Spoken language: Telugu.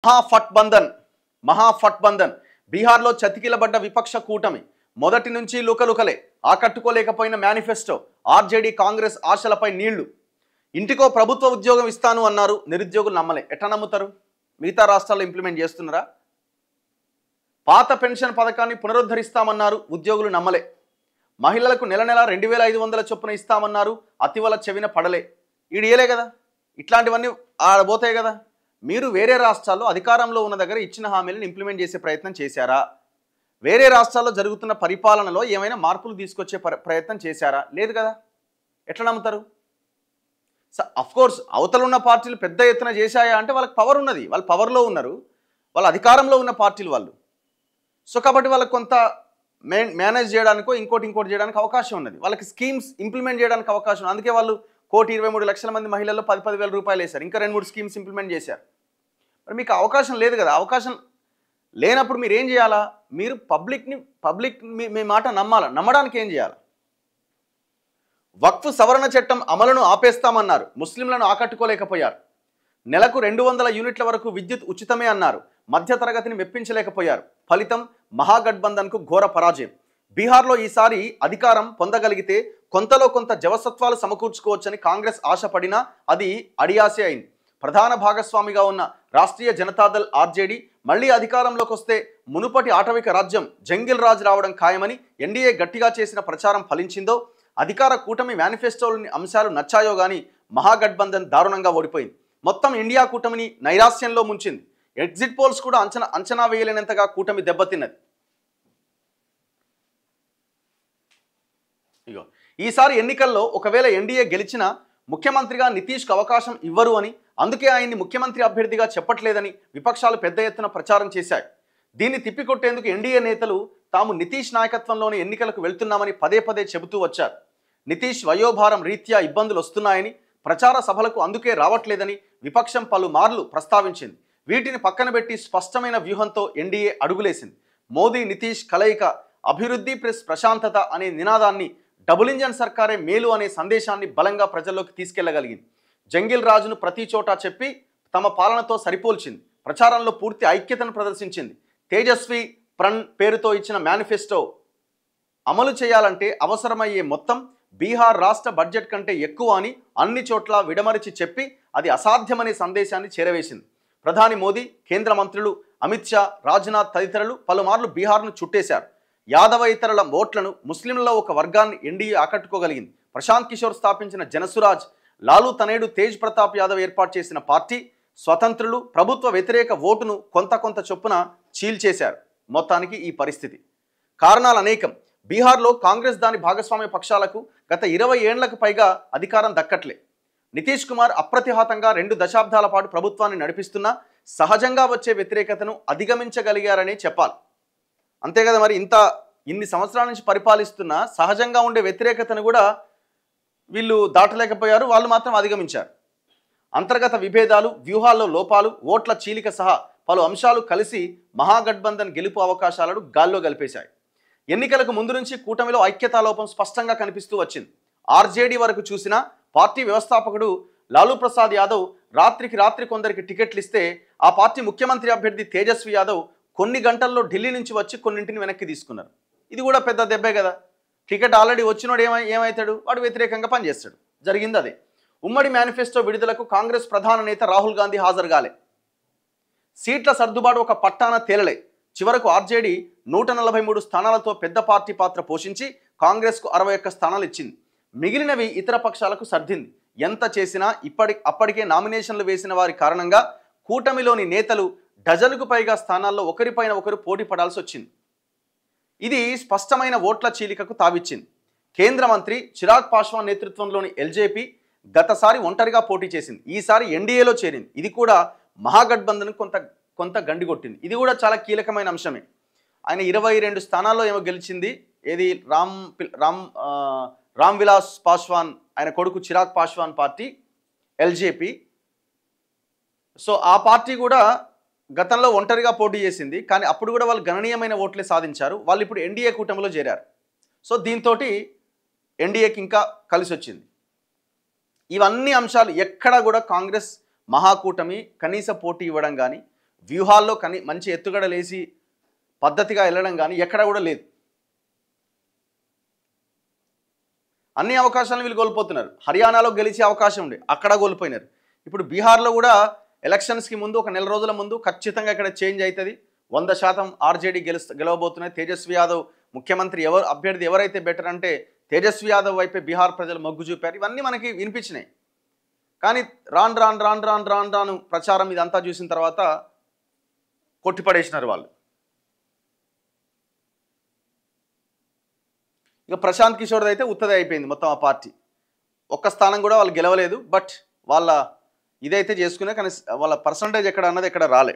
మహాఫట్బంధన్ బీహార్లో చతికిలబడ్డ విపక్ష కూటమి మొదటి నుంచి లుకలుకలే ఆకట్టుకోలేకపోయిన మేనిఫెస్టో ఆర్జేడీ కాంగ్రెస్ ఆశలపై నీళ్లు ఇంటికో ప్రభుత్వ ఉద్యోగం ఇస్తాను అన్నారు నిరుద్యోగులు నమ్మలే ఎట్లా నమ్ముతారు మిగతా రాష్ట్రాల్లో ఇంప్లిమెంట్ చేస్తున్నారా పాత పెన్షన్ పథకాన్ని పునరుద్ధరిస్తామన్నారు ఉద్యోగులు నమ్మలే మహిళలకు నెల నెల 2500 చొప్పున ఇస్తామన్నారు అతివల చెవిన పడలే ఈడియలే కదా ఇట్లాంటివన్నీ ఆడబోతాయి కదా మీరు వేరే రాష్ట్రాల్లో అధికారంలో ఉన్న దగ్గర ఇచ్చిన హామీలను ఇంప్లిమెంట్ చేసే ప్రయత్నం చేశారా వేరే రాష్ట్రాల్లో జరుగుతున్న పరిపాలనలో ఏమైనా మార్పులు తీసుకొచ్చే ప్రయత్నం చేశారా లేదు కదా ఎట్లా నమ్ముతారు అఫ్ కోర్స్ అవతల ఉన్న పార్టీలు పెద్ద ఎత్తున చేశాయా అంటే వాళ్ళకి పవర్ ఉన్నది వాళ్ళు పవర్లో ఉన్నారు వాళ్ళ అధికారంలో ఉన్న పార్టీలు వాళ్ళు సో కాబట్టి వాళ్ళకి కొంత మేనేజ్ చేయడానికో ఇంకోటి చేయడానికి అవకాశం ఉన్నది వాళ్ళకి స్కీమ్స్ ఇంప్లిమెంట్ చేయడానికి అవకాశం అందుకే వాళ్ళు 1,23,00,000 మంది మహిళల్లో 10,000 రూపాయలు వేశారు ఇంకా 2-3 స్కీమ్స్ ఇంప్లిమెంట్ చేశారు మరి మీకు అవకాశం లేదు కదా అవకాశం లేనప్పుడు మీరు ఏం చేయాలా మీరు పబ్లిక్ మీ మాట నమ్మడానికి ఏం చేయాలి వక్ఫ్ సవరణ చట్టం అమలును ఆపేస్తామన్నారు ముస్లింలను ఆకట్టుకోలేకపోయారు నెలకు 200 యూనిట్ల వరకు విద్యుత్ ఉచితమే అన్నారు మధ్యతరగతిని మెప్పించలేకపోయారు ఫలితం మహాగఠబంధన్కు ఘోర పరాజయం బీహార్లో ఈసారి అధికారం పొందగలిగితే కొంతలో కొంత జవసత్వాలు సమకూర్చుకోవచ్చని కాంగ్రెస్ ఆశపడినా అది అడియాసే అయింది ప్రధాన భాగస్వామిగా ఉన్న రాష్ట్రీయ జనతాదళ్ ఆర్జేడీ మళ్లీ అధికారంలోకి వస్తే మునుపటి ఆటవిక రాజ్యం జంగిల్ రాజ్ రావడం ఖాయమని ఎన్డీఏ గట్టిగా చేసిన ప్రచారం ఫలించిందో అధికార కూటమి మేనిఫెస్టోలోని అంశాలు నచ్చాయో గాని మహాగఠబంధన్ దారుణంగా ఓడిపోయింది మొత్తం ఇండియా కూటమిని నైరాశ్యంలో ముంచింది ఎగ్జిట్ పోల్స్ కూడా అంచనా వేయలేనంతగా కూటమి దెబ్బతిన్నది ఈసారి ఎన్నికల్లో ఒకవేళ ఎన్డీఏ గెలిచినా ముఖ్యమంత్రిగా నితీష్కు అవకాశం ఇవ్వరు అని అందుకే ఆయన్ని ముఖ్యమంత్రి అభ్యర్థిగా చెప్పట్లేదని విపక్షాలు పెద్ద ఎత్తున ప్రచారం చేశాయి దీన్ని తిప్పికొట్టేందుకు ఎన్డీఏ నేతలు తాము నితీష్ నాయకత్వంలోని ఎన్నికలకు వెళ్తున్నామని పదే చెబుతూ వచ్చారు నితీష్ వయోభారం రీత్యా ఇబ్బందులు వస్తున్నాయని ప్రచార సభలకు అందుకే రావట్లేదని విపక్షం పలుమార్లు ప్రస్తావించింది వీటిని పక్కన పెట్టి స్పష్టమైన వ్యూహంతో ఎన్డీఏ అడుగులేసింది మోదీ నితీష్ కలయిక అభివృద్ధి ప్లస్ ప్రశాంతత అనే నినాదాన్ని డబుల్ ఇంజన్ సర్కారే మేలు అనే సందేశాన్ని బలంగా ప్రజల్లోకి తీసుకెళ్లగలిగింది జంగిల్ రాజును ప్రతి చోట చెప్పి తమ పాలనతో సరిపోల్చింది ప్రచారంలో పూర్తి ఐక్యతను ప్రదర్శించింది తేజస్వి ప్రణ్ పేరుతో ఇచ్చిన మేనిఫెస్టో అమలు చేయాలంటే అవసరమయ్యే మొత్తం బీహార్ రాష్ట్ర బడ్జెట్ కంటే ఎక్కువ అని అన్ని చోట్ల విడమరిచి చెప్పి అది అసాధ్యమనే సందేశాన్ని చేరవేసింది ప్రధాని మోదీ కేంద్ర మంత్రులు అమిత్ షా రాజ్నాథ్ తదితరులు పలుమార్లు బీహార్ను చుట్టేశారు యాదవ ఇతరుల ఓట్లను ముస్లింలలో ఒక వర్గాన్ని ఎన్డీఏ ఆకట్టుకోగలిగింది ప్రశాంత్ కిషోర్ స్థాపించిన జనసురాజ్ లాలూ తనేడు తేజ్ ప్రతాప్ యాదవ్ ఏర్పాటు చేసిన పార్టీ స్వతంత్రులు ప్రభుత్వ వ్యతిరేక ఓటును కొంత చొప్పున చీల్చేశారు మొత్తానికి ఈ పరిస్థితి కారణాలు అనేకం బీహార్లో కాంగ్రెస్ దాని భాగస్వామ్య పక్షాలకు గత 20 ఏళ్లకు పైగా అధికారం దక్కట్లే నితీష్ కుమార్ అప్రతిహాతంగా 2 దశాబ్దాల పాటు ప్రభుత్వాన్ని నడిపిస్తున్నా సహజంగా వచ్చే వ్యతిరేకతను అధిగమించగలిగారనే చెప్పాలి అంతే కదా మరి ఇన్ని సంవత్సరాల నుంచి పరిపాలిస్తున్న సహజంగా ఉండే వ్యతిరేకతను కూడా వీళ్ళు దాటలేకపోయారు వాళ్ళు మాత్రం అధిగమించారు అంతర్గత విభేదాలు వ్యూహాల్లో లోపాలు ఓట్ల చీలిక సహా పలు అంశాలు కలిసి మహాగఠబంధన్ గెలుపు అవకాశాలను గాల్లో కలిపేశాయి ఎన్నికలకు ముందు నుంచి కూటమిలో ఐక్యతాలోపం స్పష్టంగా కనిపిస్తూ వచ్చింది ఆర్జేడీ వరకు చూసినా పార్టీ వ్యవస్థాపకుడు లాలూ ప్రసాద్ యాదవ్ రాత్రికి రాత్రి కొందరికి టికెట్లు ఇస్తే ఆ పార్టీ ముఖ్యమంత్రి అభ్యర్థి తేజస్వి యాదవ్ కొన్ని గంటల్లో ఢిల్లీ నుంచి వచ్చి కొన్నింటిని వెనక్కి తీసుకున్నారు ఇది కూడా పెద్ద దెబ్బే కదా టికెట్ ఆల్రెడీ వచ్చినోడు ఏమవుతాడు వాడు వ్యతిరేకంగా పనిచేస్తాడు జరిగింది అదే ఉమ్మడి మేనిఫెస్టో విడుదలకు కాంగ్రెస్ ప్రధాన నేత రాహుల్ గాంధీ హాజరు కాలే సీట్ల సర్దుబాటు ఒక పట్టాన తేలలే చివరకు ఆర్జేడీ 143 స్థానాలతో పెద్ద పార్టీ పాత్ర పోషించి కాంగ్రెస్కు 61 స్థానాలు ఇచ్చింది మిగిలినవి ఇతర పక్షాలకు సర్దింది ఎంత చేసినా అప్పటికే నామినేషన్లు వేసిన వారి కారణంగా కూటమిలోని నేతలు డజనుకు పైగా స్థానాల్లో ఒకరిపైన ఒకరు పోటీ పడాల్సి వచ్చింది ఇది స్పష్టమైన ఓట్ల చీలికకు తావిచ్చింది కేంద్ర మంత్రి చిరాగ్ పాస్వాన్ నేతృత్వంలోని ఎల్జేపీ గతసారి ఒంటరిగా పోటీ చేసింది ఈసారి ఎన్డీఏలో చేరింది ఇది కూడా మహాగఠబంధన్ కొంత గండిగొట్టింది ఇది కూడా చాలా కీలకమైన అంశమే ఆయన 22 స్థానాల్లో ఏమో గెలిచింది ఏది రామ్ విలాస్ పాస్వాన్ ఆయన కొడుకు Chirag Paswan party LJP so ఆ పార్టీ కూడా గతంలో ఒంటరిగా పోటీ చేసింది కానీ అప్పుడు కూడా వాళ్ళు గణనీయమైన ఓట్లే సాధించారు వాళ్ళు ఇప్పుడు ఎన్డీఏ కూటమిలో చేరారు సో దీంతో ఎన్డీఏకి ఇంకా కలిసి వచ్చింది ఇవన్నీ అంశాలు ఎక్కడ కూడా కాంగ్రెస్ మహాకూటమి కనీస పోటీ ఇవ్వడం కానీ వ్యూహాల్లో మంచి ఎత్తుగడలేసి పద్ధతిగా వెళ్ళడం కానీ ఎక్కడ కూడా లేదు. అన్ని అవకాశాలను వీళ్ళు కోల్పోతున్నారు. హర్యానాలో గెలిచే అవకాశం ఉండే, అక్కడ కోల్పోయినారు. ఇప్పుడు బీహార్లో కూడా ఎలక్షన్స్కి ముందు ఒక నెల రోజుల ముందు ఖచ్చితంగా ఇక్కడ చేంజ్ అవుతుంది. 100% ఆర్జేడీ గెలవబోతున్నాయి. తేజస్వి యాదవ్ ముఖ్యమంత్రి అభ్యర్థి ఎవరైతే బెటర్ అంటే తేజస్వి యాదవ్ వైపే బీహార్ ప్రజలు మొగ్గు చూపారు. ఇవన్నీ మనకి వినిపించినాయి. కానీ రాను ప్రచారం ఇదంతా చూసిన తర్వాత కొట్టిపడేసినారు వాళ్ళు. ఇక ప్రశాంత్ కిషోర్ది అయితే ఉత్తదే అయిపోయింది మొత్తం. ఆ పార్టీ ఒక్క స్థానం కూడా వాళ్ళు గెలవలేదు. బట్ వాళ్ళ ఇదైతే చేసుకునే, కానీ వాళ్ళ పర్సంటేజ్ ఎక్కడ అన్నది ఎక్కడ రాలే.